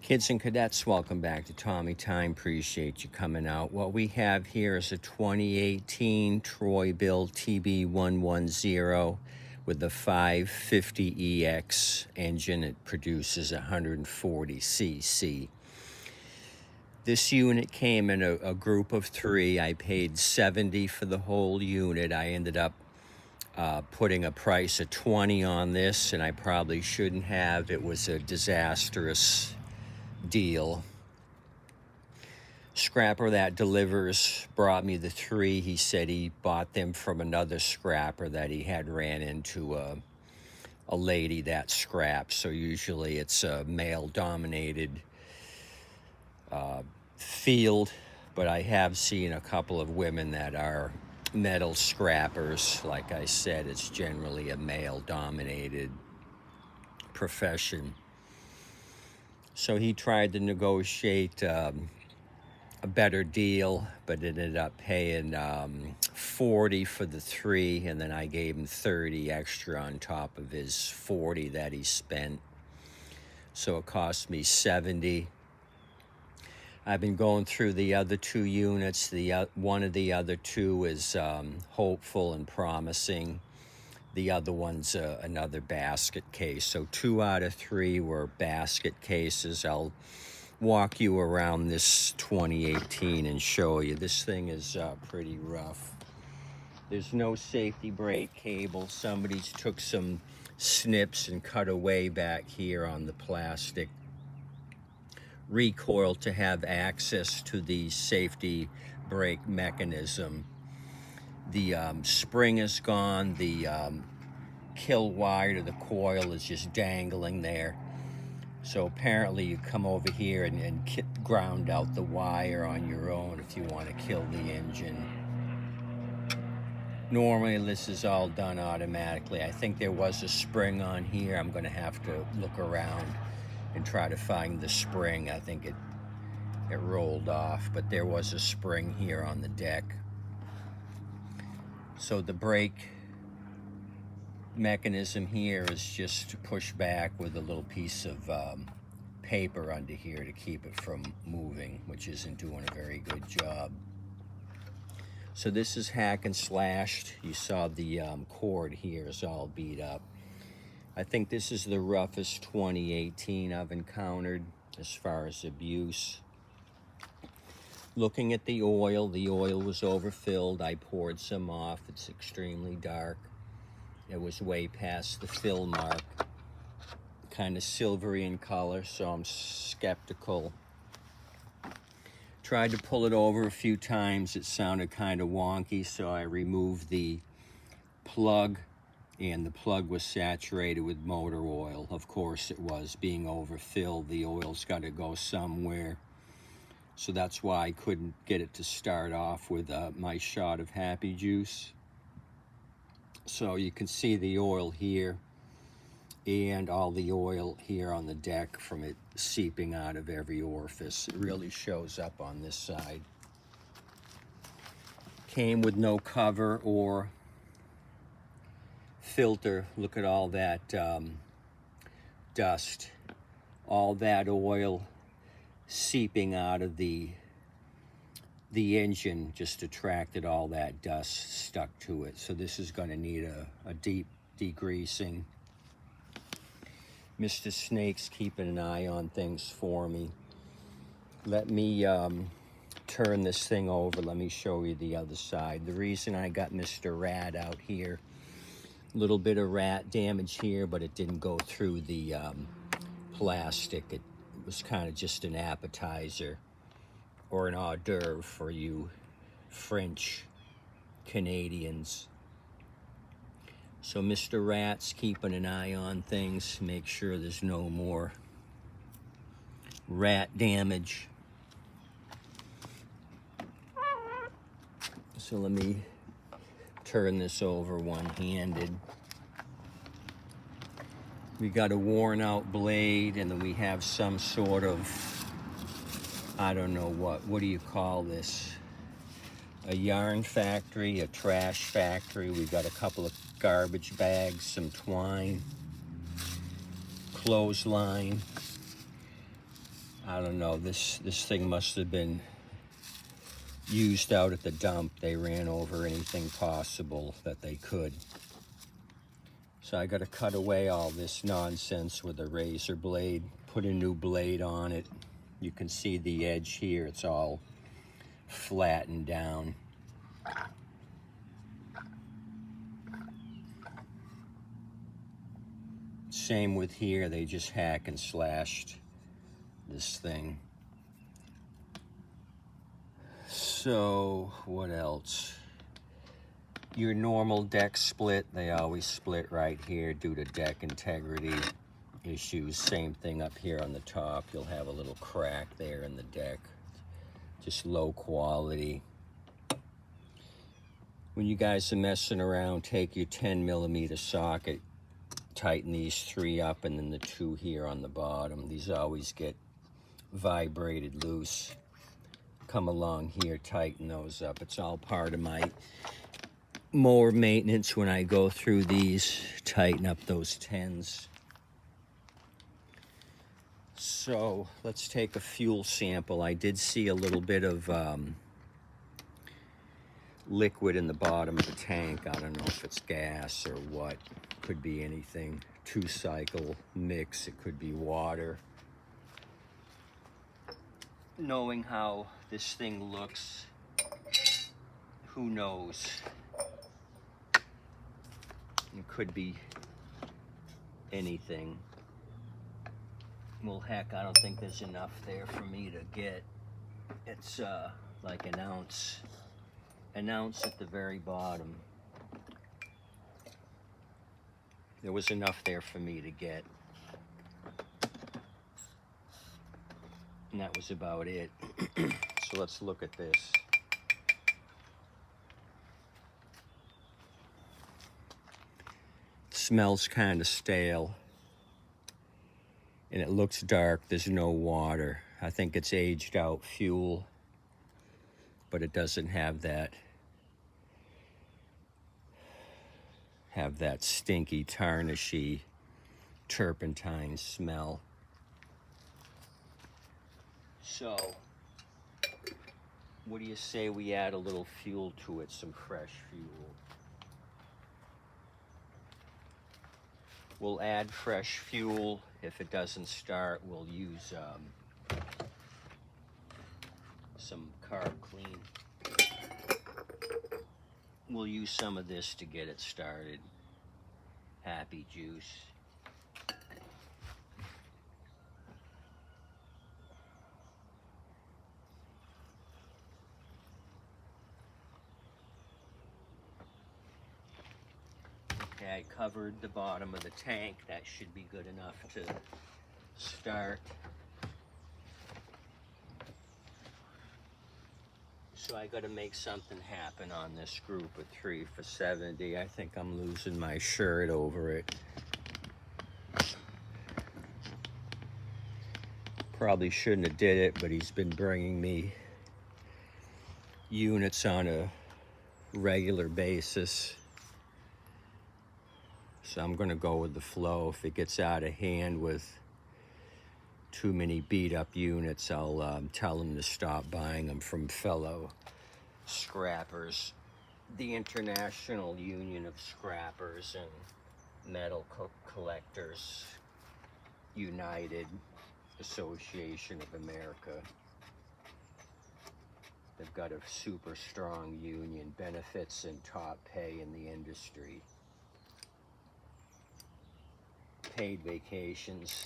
Kids and cadets, welcome back to Tommy Time. Appreciate you coming out. What we have here is a 2018 Troy-Bilt TB110 with the 550EX engine. It produces 140 cc. This unit came in a group of 3. I paid $70 for the whole unit. I ended up putting a price of $20 on this, and I probably shouldn't have. It was a disastrous deal. Scrapper that delivers brought me the 3. He said he bought them from another scrapper that he had ran into a lady that scraps. So usually it's a male-dominated field, but I have seen a couple of women that are metal scrappers. Like I said, it's generally a male-dominated profession. So he tried to negotiate a better deal, but ended up paying $40 for the 3, and then I gave him $30 extra on top of his $40 that he spent. So it cost me $70. I've been going through the other 2 units. One of the other 2 is hopeful and promising. The other one's another basket case. So 2 out of 3 were basket cases. I'll walk you around this 2018 and show you. This thing is pretty rough. There's no safety brake cable. Somebody's took some snips and cut away back here on the plastic recoil to have access to the safety brake mechanism. The spring is gone. The kill wire to the coil is just dangling there. So apparently you come over here and ground out the wire on your own if you want to kill the engine. Normally this is all done automatically. I think there was a spring on here. I'm going to have to look around and try to find the spring. I think it rolled off, but there was a spring here on the deck. So the brake mechanism here is just to push back with a little piece of paper under here to keep it from moving, which isn't doing a very good job. So this is hack and slashed. You saw the cord here is all beat up. I think this is the roughest 2018 I've encountered as far as abuse. Looking at the oil was overfilled. I poured some off. It's extremely dark. It was way past the fill mark. Kind of silvery in color, so I'm skeptical. Tried to pull it over a few times. It sounded kind of wonky, so I removed the plug, and the plug was saturated with motor oil. Of course it was, being overfilled. The oil's got to go somewhere. So that's why I couldn't get it to start off with my shot of Happy Juice. So you can see the oil here and all the oil here on the deck from it seeping out of every orifice. It really shows up on this side. Came with no cover or filter. Look at all that dust. All that oil seeping out of the engine just attracted all that dust stuck to it. So this is going to need a deep degreasing. Mr. Snake's keeping an eye on things for me. Let me turn this thing over. Let me show you the other side. The reason I got Mr. Rat out here, a little bit of rat damage here, but it didn't go through the plastic. It was kind of just an appetizer or an hors d'oeuvre for you French Canadians. So Mr. Rat's keeping an eye on things, make sure there's no more rat damage. So let me turn this over one-handed. We got a worn out blade, and then we have some sort of, I don't know what do you call this? A yarn factory, a trash factory. We got a couple of garbage bags, some twine, clothesline, I don't know, this thing must have been used out at the dump. They ran over anything possible that they could. So I got to cut away all this nonsense with a razor blade, put a new blade on it. You can see the edge here, it's all flattened down. Same with here, they just hack and slashed this thing. So what else? Your normal deck split, they always split right here due to deck integrity issues. Same thing up here on the top. You'll have a little crack there in the deck. Just low quality. When you guys are messing around, take your 10mm socket, tighten these 3 up, and then the 2 here on the bottom. These always get vibrated loose. Come along here, tighten those up. It's all part of my mower maintenance when I go through these, tighten up those 10s. So let's take a fuel sample. I did see a little bit of liquid in the bottom of the tank. I don't know if it's gas or what. Could be anything. 2-cycle mix. It could be water. Knowing how this thing looks, who knows? It could be anything. Well, heck, I don't think there's enough there for me to get. It's like an ounce at the very bottom. There was enough there for me to get. And that was about it. So let's look at this. Smells kind of stale. And it looks dark. There's no water. I think it's aged out fuel. But it doesn't have that stinky, tarnishy, turpentine smell. So, what do you say we add a little fuel to it, some fresh fuel? We'll add fresh fuel. If it doesn't start, we'll use some carb clean. We'll use some of this to get it started. Happy juice. Okay, I covered the bottom of the tank. That should be good enough to start. So I got to make something happen on this group of 3 for 70. I think I'm losing my shirt over it. Probably shouldn't have did it, but he's been bringing me units on a regular basis. So I'm going to go with the flow. If it gets out of hand with too many beat up units, I'll tell him to stop buying them from fellow scrappers. The International Union of Scrappers and Metal Collectors United Association of America. They've got a super strong union, benefits and top pay in the industry. Paid vacations,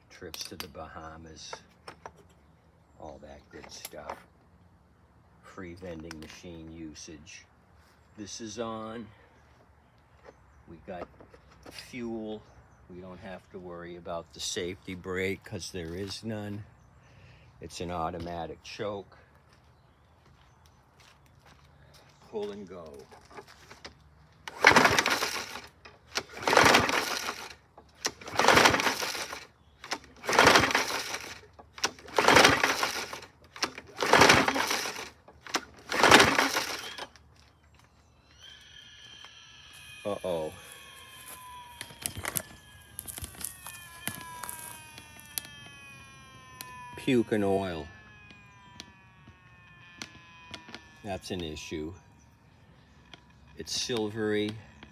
trips to the Bahamas, all that good stuff. Free vending machine usage. This is on. We got fuel. We don't have to worry about the safety brake because there is none. It's an automatic choke. Pull and go. Uh-oh. puking oil. That's an issue. It's silvery.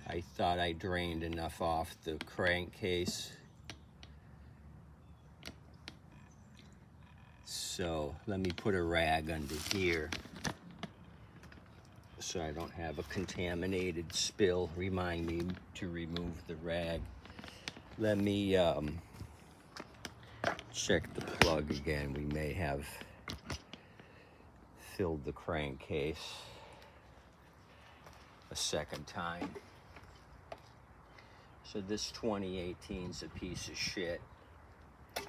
I thought I drained enough off the crankcase. So let me put a rag under here so I don't have a contaminated spill. Remind me to remove the rag. Let me check the plug again. We may have filled the crankcase a second time. So this 2018 is a piece of shit.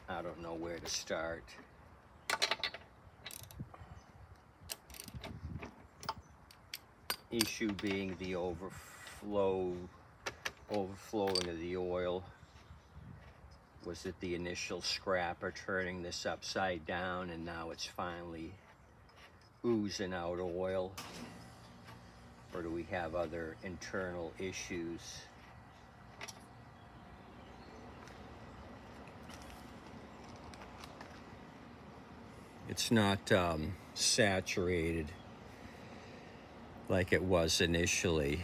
I don't know where to start. Issue being the overflowing of the oil. Was it the initial scrapper turning this upside down and now it's finally oozing out oil? Or do we have other internal issues? It's not saturated like it was initially.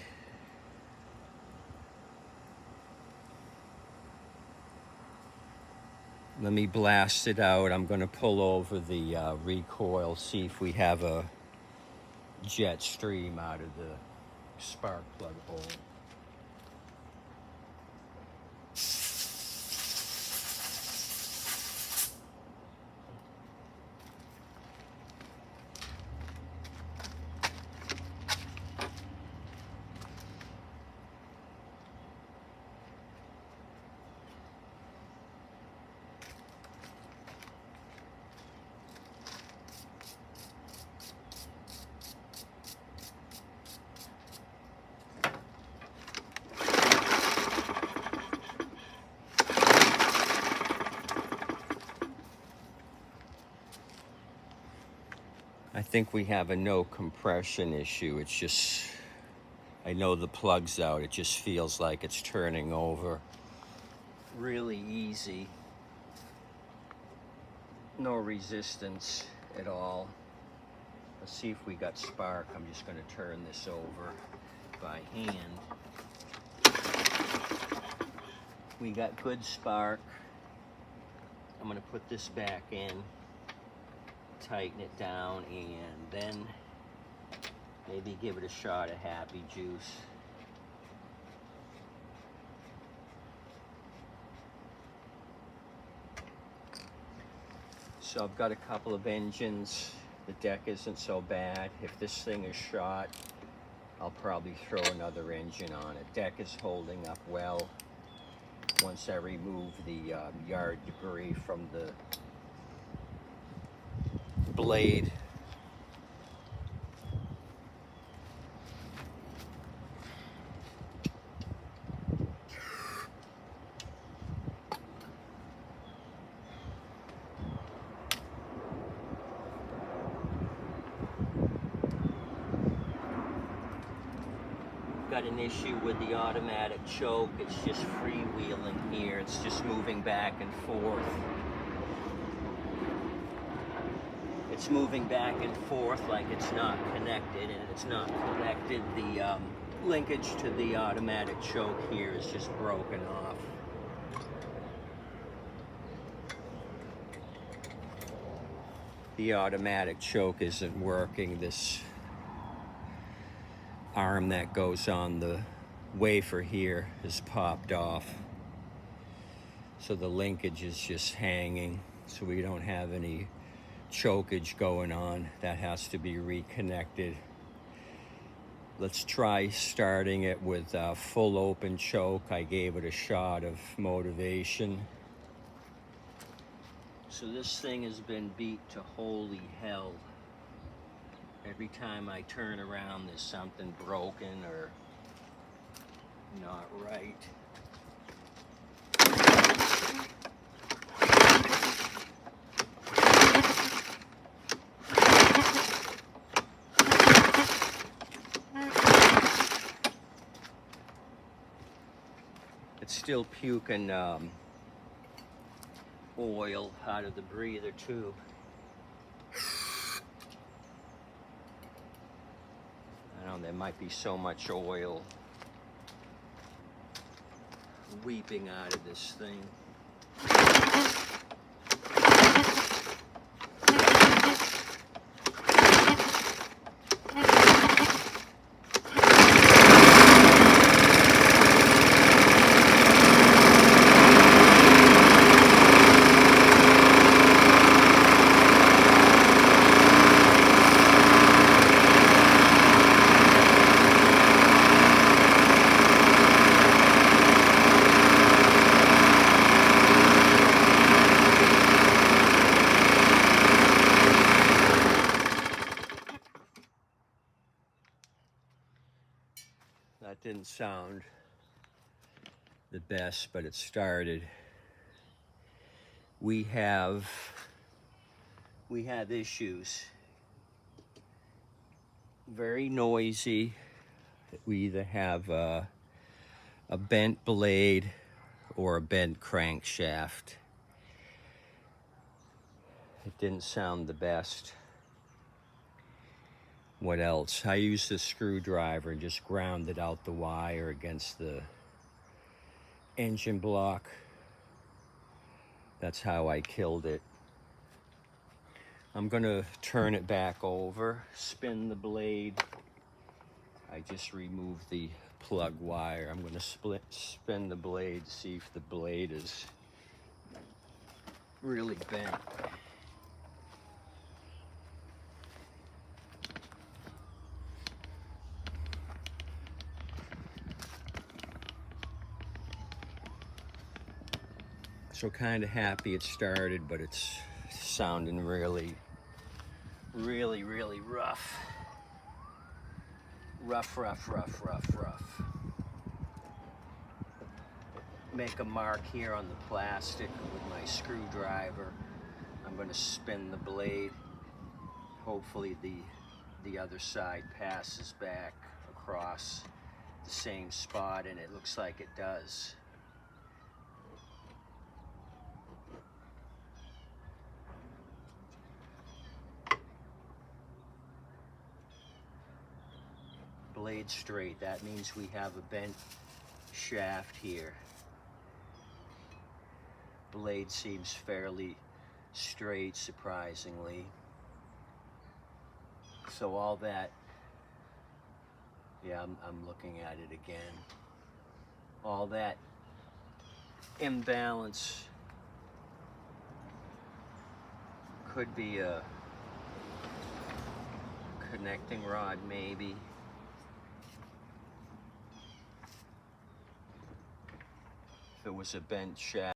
Let me blast it out. I'm going to pull over the recoil, see if we have a jet stream out of the spark plug hole. I think we have a no compression issue. It's just, I know the plug's out. It just feels like it's turning over really easy. No resistance at all. Let's see if we got spark. I'm just going to turn this over by hand. We got good spark. I'm going to put this back in, tighten it down, and then maybe give it a shot of Happy Juice. So I've got a couple of engines. The deck isn't so bad. If this thing is shot, I'll probably throw another engine on it. Deck is holding up well. Once I remove the yard debris from the blade. Got an issue with the automatic choke. It's just freewheeling here. It's just moving back and forth. It's moving back and forth like it's not connected, and it's not connected. The linkage to the automatic choke here is just broken off. The automatic choke isn't working. This arm that goes on the wafer here is popped off. So the linkage is just hanging. So we don't have any chokeage going on. That has to be reconnected. Let's try starting it with a full open choke. I gave it a shot of motivation. So this thing has been beat to holy hell. Every time I turn around, there's something broken or not right. It's still puking oil out of the breather tube. Now there might be so much oil weeping out of this thing. That didn't sound the best, but it started. We have issues. Very noisy. We either have a bent blade or a bent crankshaft. It didn't sound the best. What else? I used a screwdriver and just grounded out the wire against the engine block. That's how I killed it. I'm gonna turn it back over, spin the blade. I just removed the plug wire. I'm gonna spin the blade, see if the blade is really bent. So kind of happy it started, but it's sounding really rough. Rough. Make a mark here on the plastic with my screwdriver. I'm going to spin the blade. Hopefully the other side passes back across the same spot, and it looks like it does. Blade straight, that means we have a bent shaft here. Blade seems fairly straight, surprisingly. So all that, yeah, I'm looking at it again. All that imbalance could be a connecting rod, maybe. If it was a bent shaft.